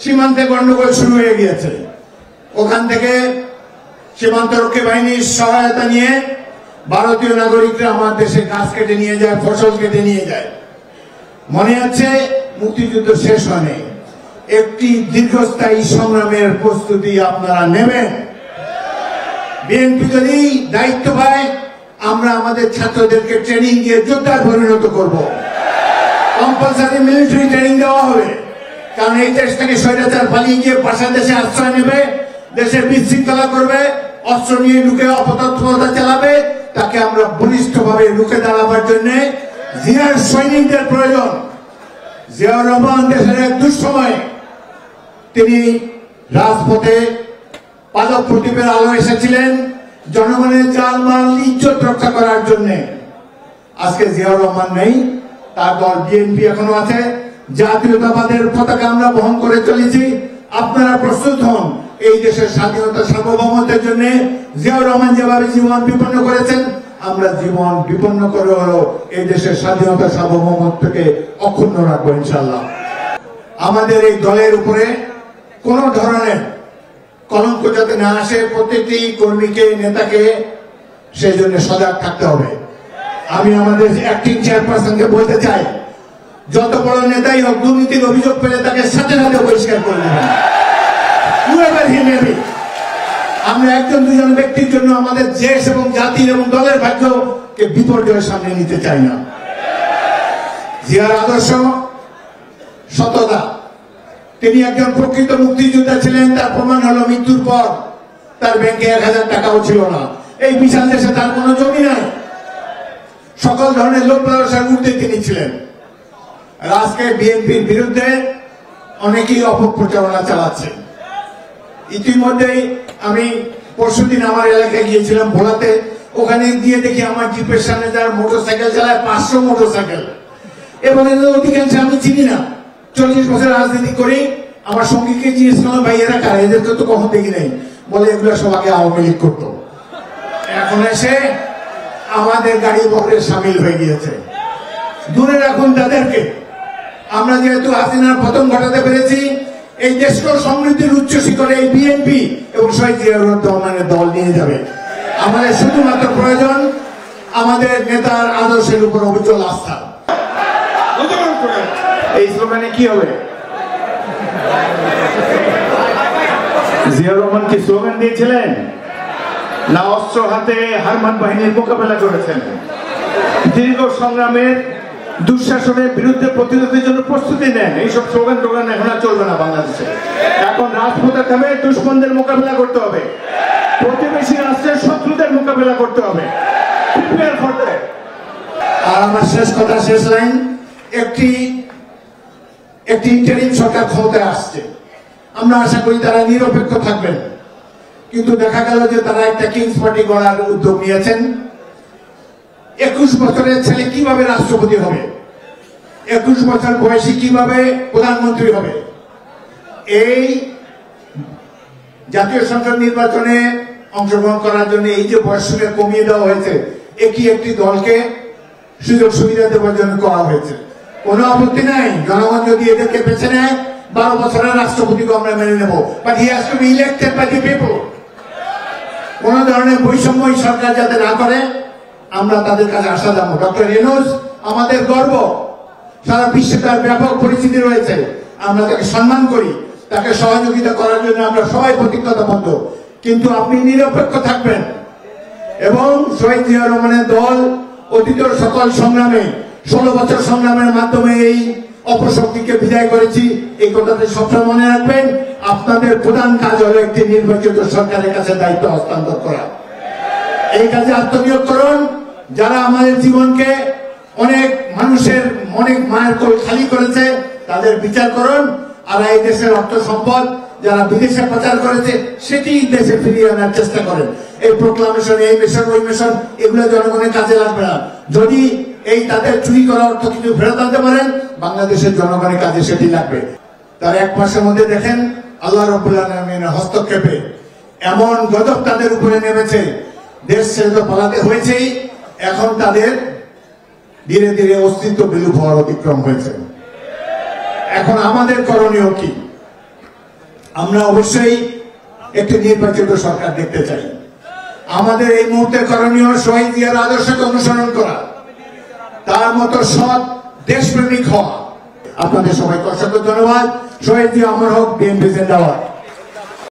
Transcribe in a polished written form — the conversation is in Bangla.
সীমান্তে গন্ডগোল শুরু হয়ে গিয়েছে। ওখান থেকে সীমান্তরক্ষী বাহিনীর সহায়তা নিয়ে ভারতীয় নাগরিকরা আমার দেশে গাছ কেটে নিয়ে যায়, ফসল কেটে নিয়ে যায়। মনে আছে মুক্তিযুদ্ধ শেষ হয়নি, একটি দীর্ঘস্থায়ী সংগ্রামের প্রস্তুতি আপনারা নেবেন। বিএনপি যদি দায়িত্ব পায়, আমরা আমাদের ছাত্রদেরকে ট্রেনিং দিয়ে যোদ্ধায় পরিণত করব। কম্পালসারি মিলিটারি ট্রেনিং দেওয়া হবে, কারণ এই দেশ থেকে স্বৈরাচার পালিয়ে গিয়ে পাশের দেশে আশ্রয় নেবে, দেশের বিশৃঙ্খলা করবে, অস্ত্র নিয়ে ঢুকে অপতৎপরতা চালাবে। তাকে আমরা বলিষ্ঠভাবে রুখে দাঁড়াবার জন্য জিয়ার সৈনিকদের প্রয়োজন। জিয়াউর রহমান দেশের এক দুঃসময় তিনি রাজপথে পাদক প্রদীপের আলো এসেছিলেন জনগণের জানমাল ইজ্জত রক্ষা করার জন্য। আজকে জিয়াউর রহমান নেই, তার দল বিএনপি এখনো আছে। জাতীয়তাবাদের পতাকা আমরা বহন করে চলেছি। আপনারা প্রস্তুত হন এই দেশের স্বাধীনতা সার্বভৌমত্বের জন্য। জিয়াউর রহমান যেভাবে জীবন বিপন্ন করেছেন, আমরা জীবন বিপন্ন করে হলো এই দেশের স্বাধীনতা সার্বভৌমত্বকে অক্ষুণ্ণ রাখবো ইনশাল্লাহ। আমাদের এই দলের উপরে কোন ধরনের কলঙ্ক যাতে না আসে, প্রত্যেকটি কর্মীকে, নেতাকে সেই জন্য সজাগ থাকতে হবে। আমি আমাদের অ্যাক্টিং চেয়ারপারসনকে বলতে চাই, যত বড় নেতাই হোক, দুর্নীতির অভিযোগ পেলে তাকে সাথে সাথে বহিষ্কার করে দেবেন। আমরা একজন দুজন ব্যক্তির জন্য আমাদের দেশ এবং জাতির এবং দলের ভাগ্যকে বিপর্যয়ের সামনে নিতে চাই না। জিয়ার আদর্শ, সততা, তিনি একজন প্রকৃত মুক্তিযোদ্ধা ছিলেন। তার প্রমাণ হলো মৃত্যুর পর তার ব্যাংকে 1000 টাকাও ছিল না। এই বিশাল দেশে তার কোনো জমি নাই। সকল ধরনের লোক লালসার ঊর্ধ্বে তিনি ছিলেন। আজকে বিএনপির বিরুদ্ধে অনেকেই অপপ্রচারণা চালাচ্ছে। ইতিমধ্যেই আমি পরশুদিন আমার এলাকায় গিয়েছিলাম ভোলাতে, ওখানে গিয়ে দেখি আমার জিপের সামনে যারা মোটরসাইকেল চালায় 500 মোটরসাইকেল, এবং এদের অধিকাংশ আমি চিনি না। 40 বছর রাজনীতি করি। আমার সঙ্গীকে জিজ্ঞেস করলাম, ভাই এরা কারা, এদেরকে তো কখন দেখি নাই। বলে এগুলো সব আগে আওয়ামী লীগ করতো, এখন এসে আমাদের গাড়ি বহরে সামিল হয়ে গিয়েছে। দূরে রাখুন তাদেরকে। আমরা যেহেতু হাসিনার পতন ঘটাতে পেরেছি, এই দেশকে সমৃদ্ধির উচ্চ শিখরে এই বিএনপি এবং শহীদ জিয়াউর রহমানের দল নিয়ে যাবে। আমাদের শুধুমাত্র প্রয়োজন আমাদের নেতার আদর্শের উপর অবিচল আস্থা। এই স্লোগানে কি হবে? জিয়াউর রহমান কি স্লোগান দিয়েছিলেন না অস্ত্র হাতে হারমান বাহিনীর মোকাবেলা করেছেন? দীর্ঘ সংগ্রামের দুঃশাসনের বিরুদ্ধে প্রতিরোধের জন্য প্রস্তুতি নেন। এইসব স্লোগান টোগান এখন আর চলবে না বাংলাদেশে। এখন রাজপথে থেমে দুশ্মনদের মোকাবেলা করতে হবে, প্রতিবেশী রাষ্ট্রের শত্রুদের মোকাবেলা করতে হবে। আর আমার শেষ কথা, শেষ লাইন, একটি ইন্টারিম সরকার ক্ষমতায় আসছে। আমরা আশা করি তারা নিরপেক্ষ থাকবেন, কিন্তু দেখা গেল যে তারা একটা কিংস পার্টি গড়ার উদ্যোগ নিয়েছেন। 21 বছরের ছেলে কিভাবে রাষ্ট্রপতি হবে, 21 বছর বয়সী কিভাবে প্রধানমন্ত্রী হবে? এই জাতীয় সংসদ নির্বাচনে অংশগ্রহণ করার জন্য এই যে বয়সসীমা কমিয়ে দেওয়া হয়েছে, একটি দলকে সুযোগ সুবিধা দেওয়ার জন্য করা হয়েছে। কোনো আপত্তি নাই, জনগণ যদি এদেরকে বেছে নেয় 12 বছরের রাষ্ট্রপতিকে আমরা মেনে নেব, but he has to be elected by the people. কোন ধরনের বৈষম্য সরকার যাতে না করে, আমরা তাদের কাছে আশা জানাবো। ডক্টর ইউনূস আমাদের গর্ব, সারা বিশ্বে তার ব্যাপক পরিচিতি রয়েছে। আমরা তাকে সম্মান করি, তাকে সহযোগিতা করার জন্য আমরা সবাই প্রতিজ্ঞাবদ্ধ। কিন্তু আপনি নিরপেক্ষ থাকবেন এবং শহীদ জিয়াউর রহমানের দল অতীতের সকল সংগ্রামে 16 বছর সংগ্রামের মাধ্যমে এই অপশক্তিকে বিদায় করেছি, এই কথাটি সবসময় মনে রাখবেন। আপনাদের প্রধান কাজ হলো একটি নির্বাচিত সরকারের কাছে দায়িত্ব হস্তান্তর করা। এই কাজে আত্মনিয়োগ করুন। যারা আমাদের জীবনকে অনেক মানুষের অনেক মায়ের কোল খালি করেছে, তাদের বিচার করুন। আর এই দেশের অর্থ সম্পদ যারা বিদেশে পাচার করেছে, সেটি দেশে ফিরিয়ে আনার চেষ্টা করেন। এই প্রোক্লামেশন, এই মিশন, ওই মিশন, এগুলো জনগণের কাজে লাগবে না। যদি এই তাদের চুরি করা অর্থ কিছু ফেরত আনতে পারেন, বাংলাদেশের জনগণের কাজে সেটি লাগবে। তার 1 মাসের মধ্যে দেখেন আল্লাহ রাব্বুল আলামিনের হস্তক্ষেপে এমন গজব তাদের উপরে নেমেছে, দেশ ছেড়ে তো পালাতে হয়েছেই, এখন তাদের ধীরে ধীরে অস্তিত্ব বিলুপ হওয়ার অতিক্রম হয়েছে। এখন আমাদের করণীয় কি? আমরা অবশ্যই একটি নির্বাচিত সরকার দেখতে চাই। আমাদের এই মুহূর্তে করণীয় শহীদ জিয়ার আদর্শকে অনুসরণ করা, তার মতো সৎ দেশপ্রেমিক হওয়া। আপনাদের সবাইকে অসংখ্য ধন্যবাদ। শহীদ জিয়া অমর হোক, বিএনপি জিন্দাবাদ।